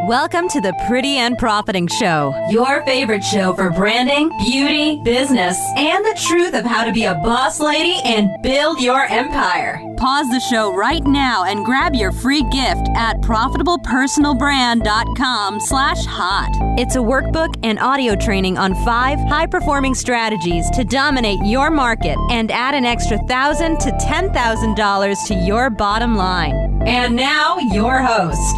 Welcome to the Pretty and Profiting Show, your favorite show for branding, beauty, business, and the truth of how to be a boss lady and build your empire. Pause the show right now and grab your free gift at profitablepersonalbrand.com/hot. It's a workbook and audio training on 5 high-performing strategies to dominate your market and add an extra $1,000 to $10,000 to your bottom line. And now, your host.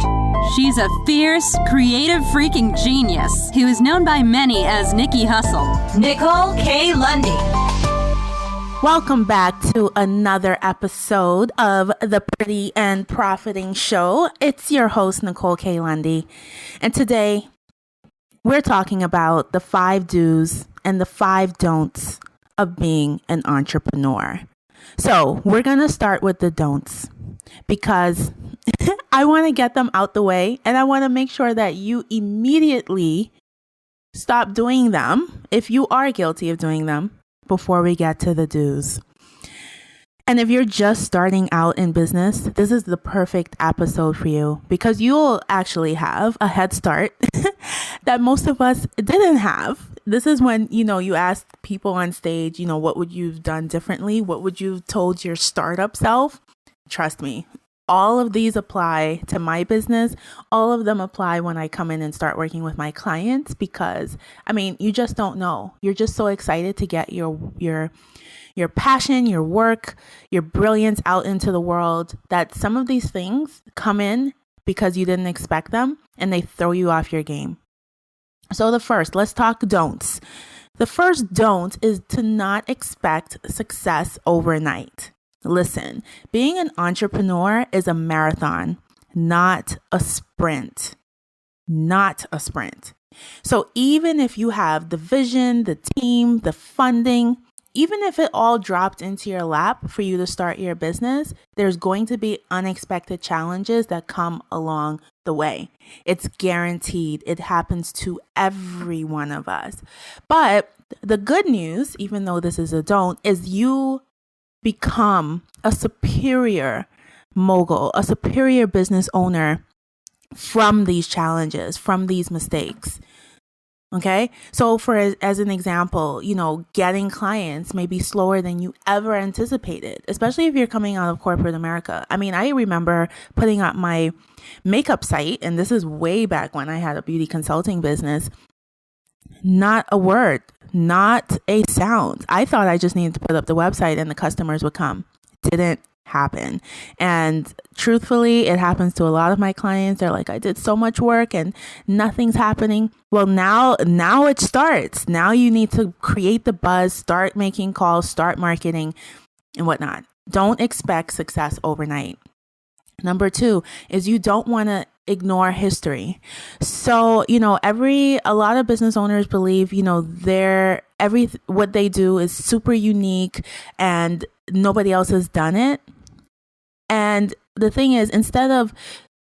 She's a fierce, creative freaking genius who is known by many as Nikki Hustle. Nicole K. Lundy. Welcome back to another episode of the Pretty and Profiting Show. It's your host, Nicole K. Lundy. And today, we're talking about the 5 do's and the 5 don'ts of being an entrepreneur. So we're going to start with the don'ts because I want to get them out the way, and I want to make sure that you immediately stop doing them if you are guilty of doing them before we get to the do's. And if you're just starting out in business, this is the perfect episode for you because you'll actually have a head start that most of us didn't have. This is when, you ask people on stage, what would you have done differently? What would you have told your startup self? Trust me. All of these apply to my business. All of them apply when I come in and start working with my clients because, you just don't know. You're just so excited to get your passion, your work, your brilliance out into the world that some of these things come in because you didn't expect them and they throw you off your game. So let's talk don'ts. The first don't is to not expect success overnight. Listen, being an entrepreneur is a marathon, not a sprint. Not a sprint. So even if you have the vision, the team, the funding, even if it all dropped into your lap for you to start your business, there's going to be unexpected challenges that come along the way. It's guaranteed. It happens to every one of us. But the good news, even though this is a don't, is you become a superior mogul, a superior business owner from these challenges, from these mistakes. Okay. So as an example, getting clients may be slower than you ever anticipated, especially if you're coming out of corporate America. I remember putting up my makeup site, and this is way back when I had a beauty consulting business. Not a word, not a sound. I thought I just needed to put up the website and the customers would come. Didn't happen. And truthfully, it happens to a lot of my clients. They're like, I did so much work and nothing's happening. Well, now it starts. Now you need to create the buzz, start making calls, start marketing and whatnot. Don't expect success overnight. Number 2 is you don't want to ignore history. So, a lot of business owners believe, what they do is super unique and nobody else has done it. And the thing is, instead of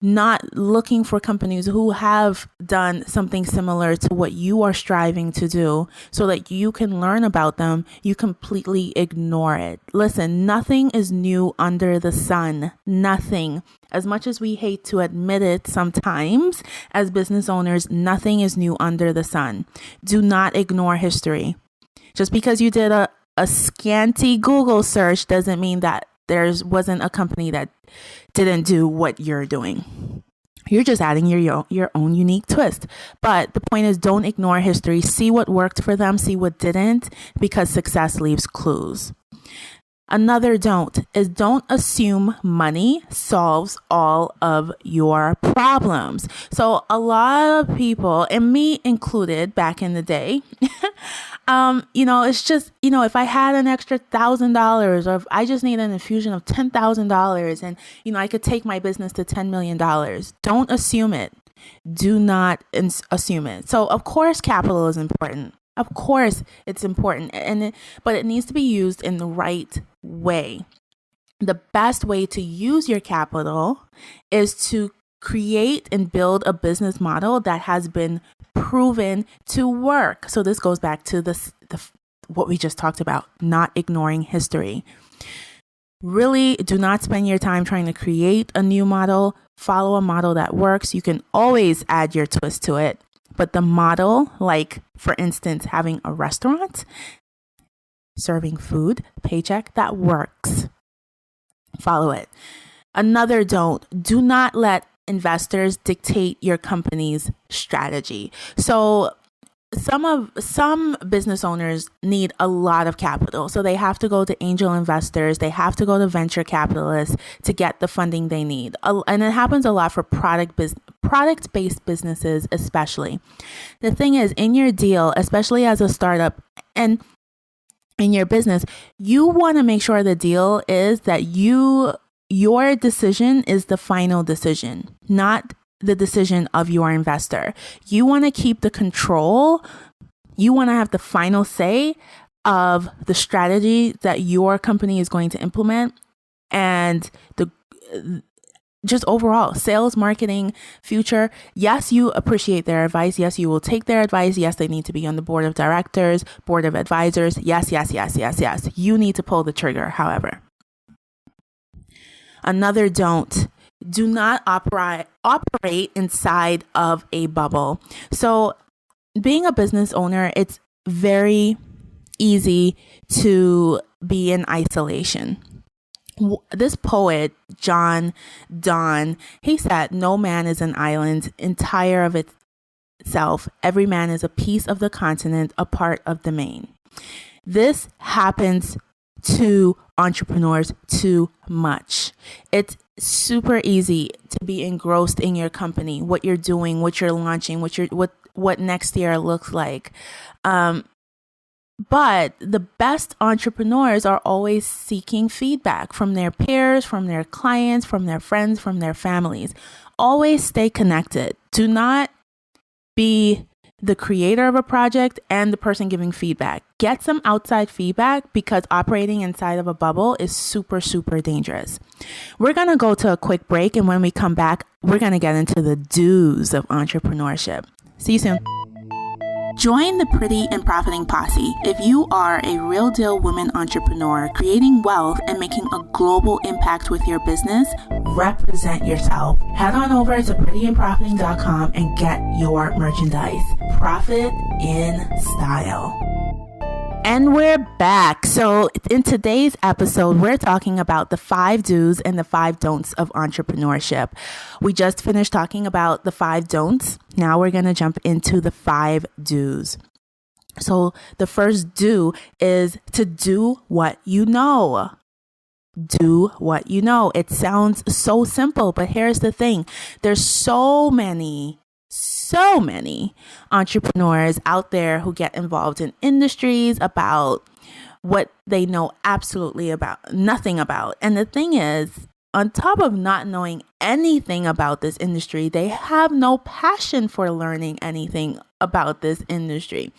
not looking for companies who have done something similar to what you are striving to do so that you can learn about them, you completely ignore it. Listen, nothing is new under the sun. Nothing. As much as we hate to admit it sometimes, as business owners, nothing is new under the sun. Do not ignore history. Just because you did a scanty Google search doesn't mean that there wasn't a company that didn't do what you're doing. You're just adding your own unique twist. But the point is, don't ignore history. See what worked for them, see what didn't, because success leaves clues. Another don't is don't assume money solves all of your problems. So a lot of people, and me included back in the day, it's just, if I had an extra $1,000 or if I just need an infusion of $10,000 and, I could take my business to $10 million. Don't assume it. Do not assume it. So of course, capital is important. Of course, it's important, but it needs to be used in the right way. The best way to use your capital is to create and build a business model that has been proven to work. So this goes back to what we just talked about, not ignoring history. Really do not spend your time trying to create a new model. follow a model that works. You can always add your twist to it. But the model, like for instance, having a restaurant, serving food, paycheck, that works. Follow it. Another do not let investors dictate your company's strategy. So some business owners need a lot of capital. So they have to go to angel investors. They have to go to venture capitalists to get the funding they need. And it happens a lot for product-based businesses, especially. The thing is, in your deal, especially as a startup and in your business, you want to make sure the deal is that your decision is the final decision, not the decision of your investor. You want to keep the control. You want to have the final say of the strategy that your company is going to implement, and just overall sales, marketing, future. Yes, you appreciate their advice. Yes, you will take their advice. Yes, they need to be on the board of directors, board of advisors. Yes. You need to pull the trigger, however. Another do not operate inside of a bubble. So being a business owner, it's very easy to be in isolation. This poet, John Donne, he said, "No man is an island entire of itself. Every man is a piece of the continent, a part of the main." This happens to entrepreneurs too much. It's super easy to be engrossed in your company, what you're doing, what you're launching, what next year looks like. But the best entrepreneurs are always seeking feedback from their peers, from their clients, from their friends, from their families. Always stay connected. Do not be the creator of a project and the person giving feedback. Get some outside feedback, because operating inside of a bubble is super, super dangerous. We're going to go to a quick break. And when we come back, we're going to get into the do's of entrepreneurship. See you soon. Join the Pretty and Profiting Posse if you are a real deal woman entrepreneur creating wealth and making a global impact with your business. Represent yourself. Head on over to prettyandprofiting.com and get your merchandise. Profit in style. And we're back. So in today's episode, we're talking about the 5 do's and the 5 don'ts of entrepreneurship. We just finished talking about the 5 don'ts. Now we're going to jump into the 5 do's. So the first do is to do what you know. Do what you know. It sounds so simple, but here's the thing. There's so many entrepreneurs out there who get involved in industries about what they know absolutely nothing about. And the thing is, on top of not knowing anything about this industry, they have no passion for learning anything about this industry.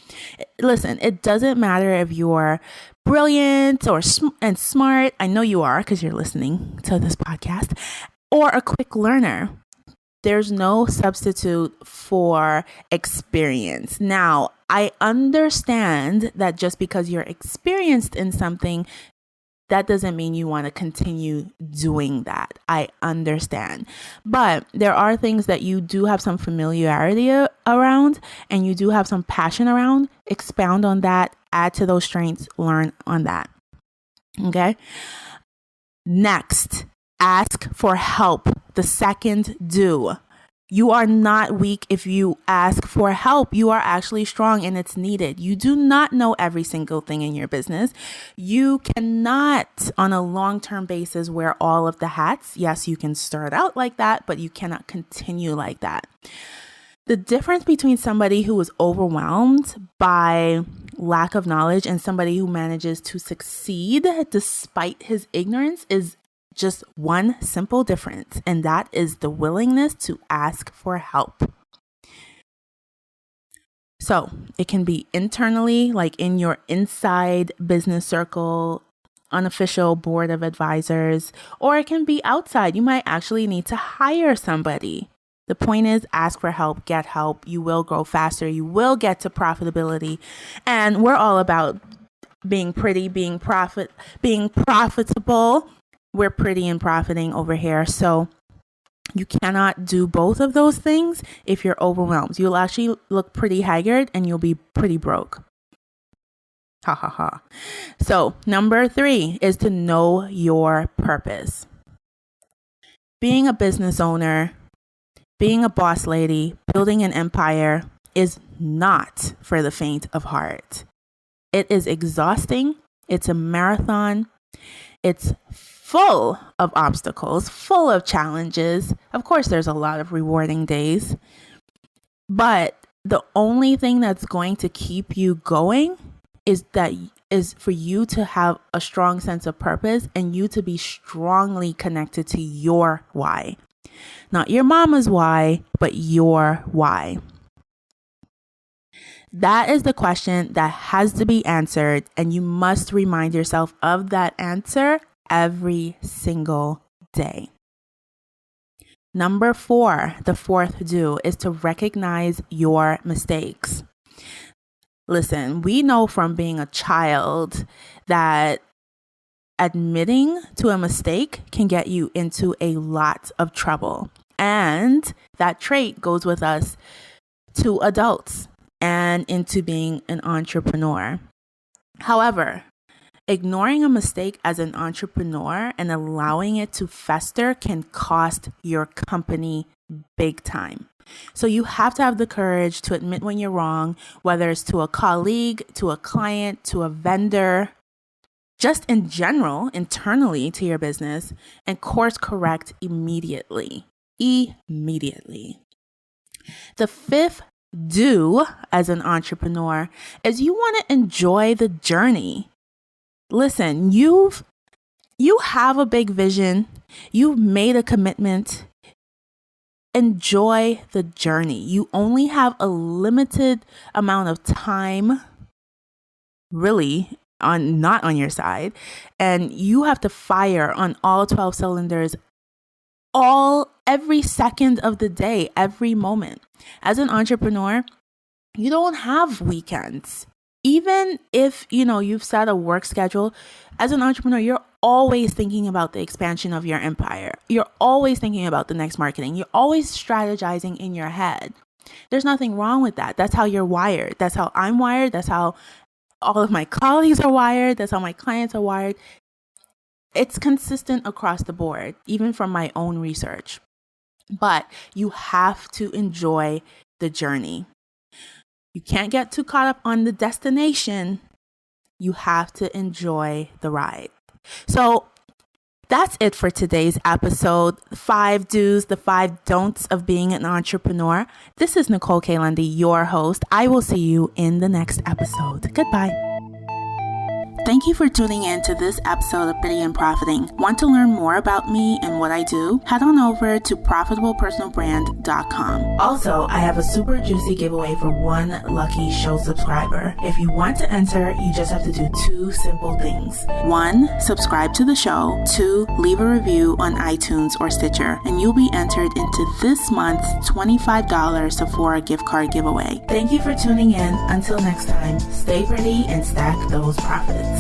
Listen, it doesn't matter if you're brilliant and smart. I know you are, because you're listening to this podcast, or a quick learner. There's no substitute for experience. Now, I understand that just because you're experienced in something, that doesn't mean you want to continue doing that. I understand. But there are things that you do have some familiarity around and you do have some passion around. Expound on that, add to those strengths, learn on that. Okay? Next, ask for help. The second do. You are not weak if you ask for help. You are actually strong and it's needed. You do not know every single thing in your business. You cannot, on a long-term basis, wear all of the hats. Yes, you can start out like that, but you cannot continue like that. The difference between somebody who is overwhelmed by lack of knowledge and somebody who manages to succeed despite his ignorance is just one simple difference, and that is the willingness to ask for help. So it can be internally, like in your inside business circle, unofficial board of advisors, or it can be outside. You might actually need to hire somebody. The point is, ask for help, get help. You will grow faster. You will get to profitability. And we're all about being pretty, being profitable. We're pretty and profiting over here. So You cannot do both of those things if you're overwhelmed. You'll actually look pretty haggard and you'll be pretty broke. Ha ha ha. So, number 3 is to know your purpose. Being a business owner, being a boss lady, building an empire is not for the faint of heart. It is exhausting. It's a marathon. It's full of obstacles, full of challenges. Of course, there's a lot of rewarding days. But the only thing that's going to keep you going is for you to have a strong sense of purpose and you to be strongly connected to your why. Not your mama's why, but your why. That is the question that has to be answered, and you must remind yourself of that answer every single day. Number 4, the fourth do, is to recognize your mistakes. Listen, we know from being a child that admitting to a mistake can get you into a lot of trouble. And that trait goes with us to adults and into being an entrepreneur. However, ignoring a mistake as an entrepreneur and allowing it to fester can cost your company big time. So you have to have the courage to admit when you're wrong, whether it's to a colleague, to a client, to a vendor, just in general, internally to your business, and course correct immediately. Immediately. The 5th do as an entrepreneur is you want to enjoy the journey. Listen, you have a big vision. You've made a commitment. Enjoy the journey. You only have a limited amount of time, really, not on your side, and you have to fire on all 12 cylinders every second of the day, every moment. As an entrepreneur, you don't have weekends. Even if, you've set a work schedule, as an entrepreneur, you're always thinking about the expansion of your empire. You're always thinking about the next marketing. You're always strategizing in your head. There's nothing wrong with that. That's how you're wired. That's how I'm wired. That's how all of my colleagues are wired. That's how my clients are wired. It's consistent across the board, even from my own research. But you have to enjoy the journey. You can't get too caught up on the destination. You have to enjoy the ride. So that's it for today's episode. 5 do's, the 5 don'ts of being an entrepreneur. This is Nicole K. Lundy, your host. I will see you in the next episode. Goodbye. Thank you for tuning in to this episode of Pretty and Profiting. Want to learn more about me and what I do? Head on over to profitablepersonalbrand.com. Also, I have a super juicy giveaway for one lucky show subscriber. If you want to enter, you just have to do 2 simple things. 1, subscribe to the show. 2, leave a review on iTunes or Stitcher, and you'll be entered into this month's $25 Sephora gift card giveaway. Thank you for tuning in. Until next time, stay pretty and stack those profits.